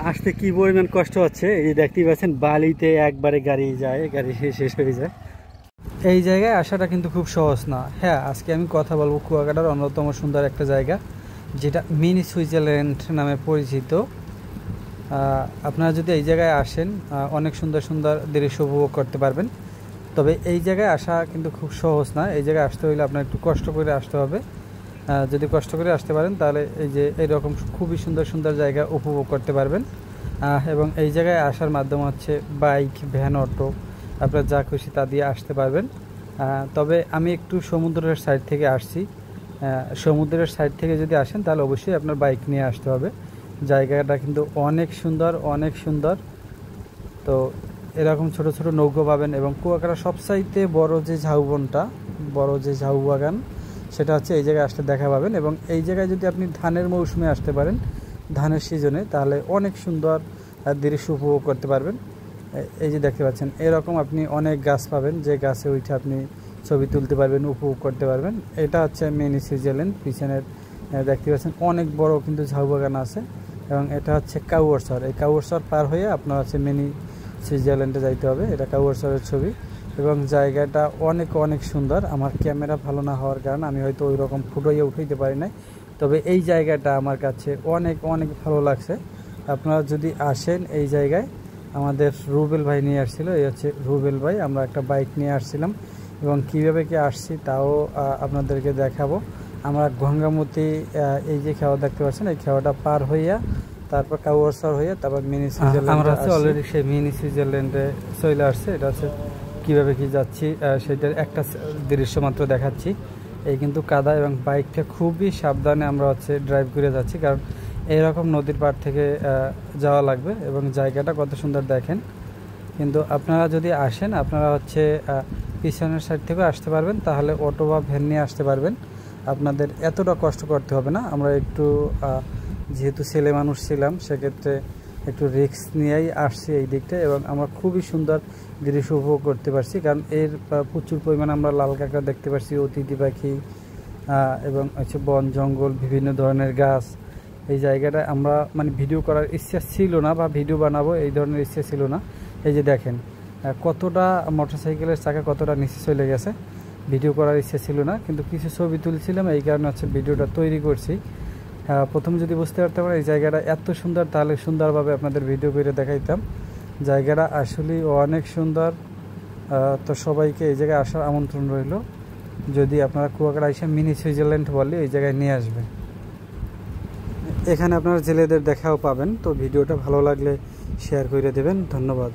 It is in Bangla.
আসতে কি পরিমাণ কষ্ট হচ্ছে এই দেখতেই পাচ্ছেন, বালিতে একবারে গাড়ি যায়, গাড়ি শেষ হয়ে যায়। এই জায়গায় আসাটা কিন্তু খুব সহজ না। হ্যাঁ, আজকে আমি কথা বলবো কুয়াকাটার অন্যতম সুন্দর একটা জায়গা, যেটা মিনি সুইজারল্যান্ড নামে পরিচিত। আপনারা যদি এই জায়গায় আসেন, অনেক সুন্দর সুন্দর দৃশ্য উপভোগ করতে পারবেন। তবে এই জায়গায় আসা কিন্তু খুব সহজ না। এই জায়গায় আসতে হলে আপনার একটু কষ্ট করে আসতে হবে। যদি কষ্ট করে আসতে পারেন তাহলে এই যে এইরকম খুবই সুন্দর সুন্দর জায়গা উপভোগ করতে পারবেন। এবং এই জায়গায় আসার মাধ্যম হচ্ছে বাইক, ভ্যান, অটো, আপনার যা খুশি তা দিয়ে আসতে পারবেন। তবে আমি একটু সমুদ্রের সাইড থেকে আসছি। সমুদ্রের সাইড থেকে যদি আসেন তাহলে অবশ্যই আপনার বাইক নিয়ে আসতে হবে। জায়গাটা কিন্তু অনেক সুন্দর, অনেক সুন্দর। তো এরকম ছোট ছোট নৌকো পাবেন, এবং কুয়াকাটা সবচাইতে বড় যে ঝাউবনটা, বড় যে ঝাউ বাগান, সেটা হচ্ছে এই জায়গায় আসতে দেখা পাবেন। এবং এই জায়গায় যদি আপনি ধানের মৌসুমে আসতে পারেন, ধানের সিজনে, তাহলে অনেক সুন্দর দৃশ্য উপভোগ করতে পারবেন। এই যে দেখতে পাচ্ছেন, এরকম আপনি অনেক গাছ পাবেন, যে গাছে উঠে আপনি ছবি তুলতে পারবেন, উপভোগ করতে পারবেন। এটা হচ্ছে মিনি সুইজারল্যান্ড। পিছনের দেখতে পাচ্ছেন অনেক বড় কিন্তু ঝাউ বাগান আছে। এবং এটা হচ্ছে কাউয়ারচর। এই কাউয়ারচর পার হয়ে আপনার হচ্ছে মিনি সুইজারল্যান্ডে যাইতে হবে। এটা কাউয়ারচরের ছবি, এবং জায়গাটা অনেক অনেক সুন্দর। আমার ক্যামেরা ভালো না হওয়ার কারণে আমি হয়তো ওই রকম ফুটাইয়া উঠাইতে পারি নাই, তবে এই জায়গাটা আমার কাছে অনেক অনেক ভালো লাগছে। আপনারা যদি আসেন এই জায়গায়, আমাদের রুবেল ভাই নিয়ে আসছিল, এই হচ্ছে রুবেল ভাই। আমরা একটা বাইক নিয়ে আসছিলাম, এবং কীভাবে কি আসছি তাও আপনাদেরকে দেখাবো। আমরা গঙ্গামতি, এই যে খেওয়া দেখতে পাচ্ছেন, এই খেওয়াটা পার হইয়া তারপর কাউয়ারচর হইয়া তারপর মিনি সুইজারল্যান্ড। আমরা হচ্ছে অলরেডি সেই মিনি সুইজারল্যান্ডে চলে আসছে। এটা হচ্ছে কীভাবে কি যাচ্ছি সেটার একটা দৃশ্য মাত্র দেখাচ্ছি। এই কিন্তু কাদা, এবং বাইকটা খুবই সাবধানে আমরা হচ্ছে ড্রাইভ করে যাচ্ছি, কারণ এইরকম নদীর পাড় থেকে যাওয়া লাগবে। এবং জায়গাটা কত সুন্দর দেখেন। কিন্তু আপনারা যদি আসেন, আপনারা হচ্ছে পিছনের সাইড থেকে আসতে পারবেন, তাহলে অটো বা ভ্যান নিয়ে আসতে পারবেন। আপনাদের এতটা কষ্ট করতে হবে না। আমরা একটু যেহেতু ছেলে মানুষ ছিলাম, সেক্ষেত্রে একটু রিস্ক নিয়েই আসছি এই দিকটা, এবং আমরা খুবই সুন্দর দৃশ্য উপভোগ করতে পারছি। কারণ এর প্রচুর পরিমাণে আমরা লাল কাঁকড়া দেখতে পাচ্ছি, অতিথি পাখি, এবং হচ্ছে বন জঙ্গল, বিভিন্ন ধরনের গাছ। এই জায়গাটা আমরা মানে ভিডিও করার ইচ্ছা ছিল না, বা ভিডিও বানাবো এই ধরনের ইচ্ছা ছিল না। এই যে দেখেন কতটা মোটরসাইকেলের চাকা কতটা নিচে চলে গেছে। ভিডিও করার ইচ্ছা ছিল না, কিন্তু কিছু ছবি তুলছিলাম, এই কারণে হচ্ছে ভিডিওটা তৈরি করছি। প্রথম যদি বুঝতে পারতাম এই জায়গাটা এত সুন্দর, তাহলে সুন্দরভাবে আপনাদের ভিডিও করে দেখাইতাম। জায়গাটা আসলে অনেক সুন্দর। তো সবাইকে এই জায়গায় আসার আমন্ত্রণ রইল। যদি আপনারা কুয়াকাটা এসে মিনি সুইজারল্যান্ড বলে এই জায়গায় নিয়ে আসবেন। এখানে আপনারা জেলেদের দেখাও পাবেন। তো ভিডিওটা ভালো লাগলে শেয়ার করে দেবেন। ধন্যবাদ।